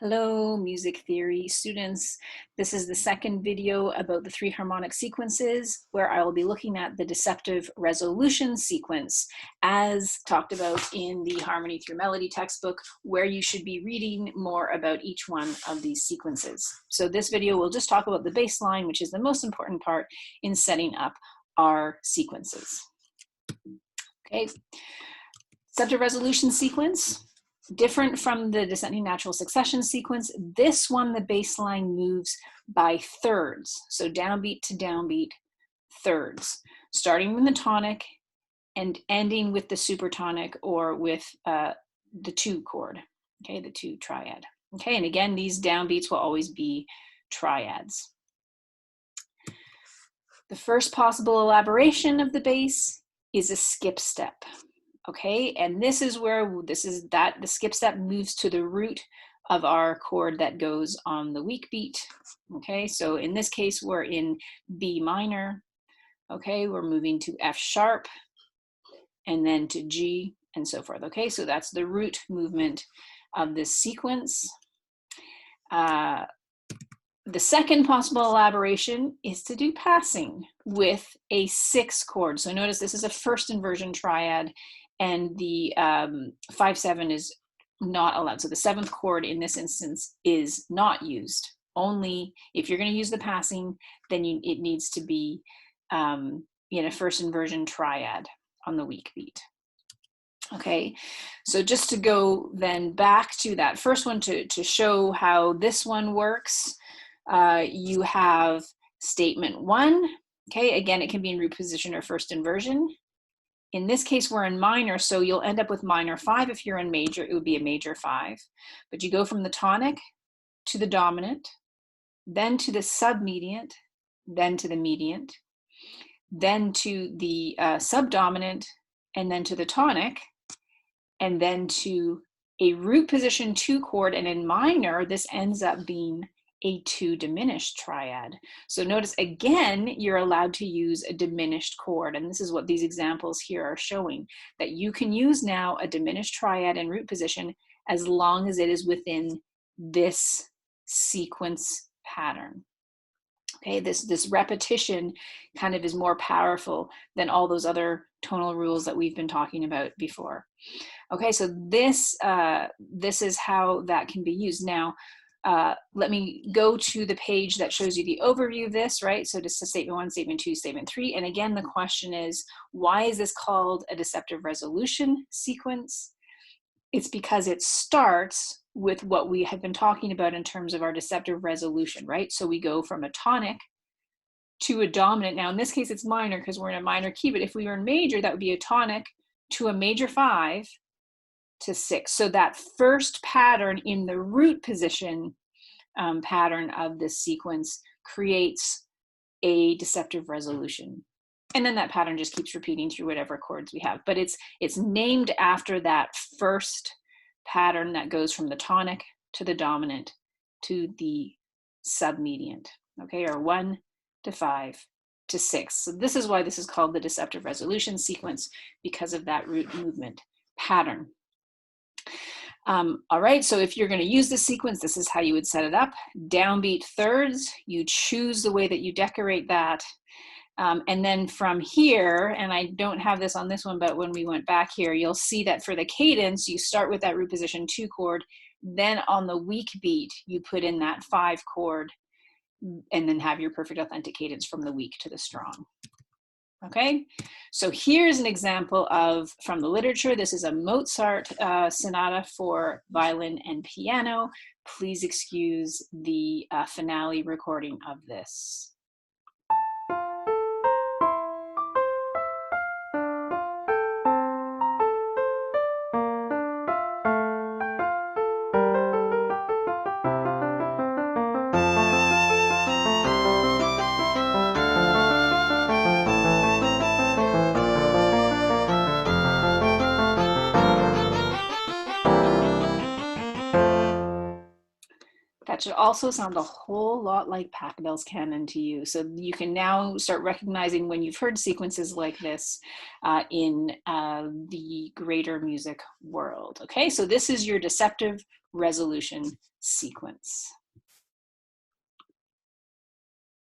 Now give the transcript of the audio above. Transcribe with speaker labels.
Speaker 1: Hello, music theory students. This is the second video about the three harmonic sequences where I will be looking at the deceptive resolution sequence as talked about in the Harmony Through Melody textbook, where you should be reading more about each one of these sequences. So this video will just talk about the baseline, which is the most important part in setting up our sequences. Okay, deceptive resolution sequence. Different from the descending natural succession sequence, this one, the baseline moves by thirds. So downbeat to downbeat, thirds, starting with the tonic and ending with the supertonic or with the two chord, okay, the two triad. Okay, and again, these downbeats will always be triads. The first possible elaboration of the bass is a skip step. Okay, and this is where the skip step moves to the root of our chord that goes on the weak beat. Okay, so in this case, we're in B minor. Okay, we're moving to F sharp and then to G and so forth. Okay, so that's the root movement of this sequence. The second possible elaboration is to do passing with a 6 chord. So notice this is a first inversion triad, and the 5/7 is not allowed. So the 7th chord in this instance is not used. Only if you're going to use the passing, then it needs to be in a first inversion triad on the weak beat. Okay, so just to go then back to that first one to show how this one works, you have statement 1. Okay, again, it can be in root position or first inversion. In this case, we're in minor, so you'll end up with minor 5. If you're in major, it would be a major 5. But you go from the tonic to the dominant, then to the submediant, then to the mediant, then to the subdominant, and then to the tonic, and then to a root position 2 chord. And in minor, this ends up being a 2 diminished triad. So notice again, you're allowed to use a diminished chord. And this is what these examples here are showing, that you can use now a diminished triad in root position as long as it is within this sequence pattern. Okay, this repetition kind of is more powerful than all those other tonal rules that we've been talking about before. Okay, so this is how that can be used. Now, let me go to the page that shows you the overview of this, right? So just statement 1, statement 2, statement 3. And again, the question is, why is this called a deceptive resolution sequence? It's because it starts with what we have been talking about in terms of our deceptive resolution, right? So we go from a tonic to a dominant. Now, in this case, it's minor because we're in a minor key, but if we were in major, that would be a tonic to a major 5 to 6. So that first pattern in the root position pattern of this sequence creates a deceptive resolution. And then that pattern just keeps repeating through whatever chords we have. But it's named after that first pattern that goes from the tonic to the dominant to the submediant, okay, or 1 to 5 to 6. So this is why this is called the deceptive resolution sequence, because of that root movement pattern. All right, so if you're going to use this sequence, this is how you would set it up. Downbeat thirds, you choose the way that you decorate that. And then from here, and I don't have this on this one, but when we went back here, you'll see that for the cadence, you start with that root position 2 chord, then on the weak beat, you put in that 5 chord, and then have your perfect authentic cadence from the weak to the strong. Okay, so here's an example of, from the literature, this is a Mozart sonata for violin and piano. Please excuse the finale recording of this. that should also sound a whole lot like Pachelbel's canon to you. So you can now start recognizing when you've heard sequences like this in the greater music world. Okay, so this is your deceptive resolution sequence.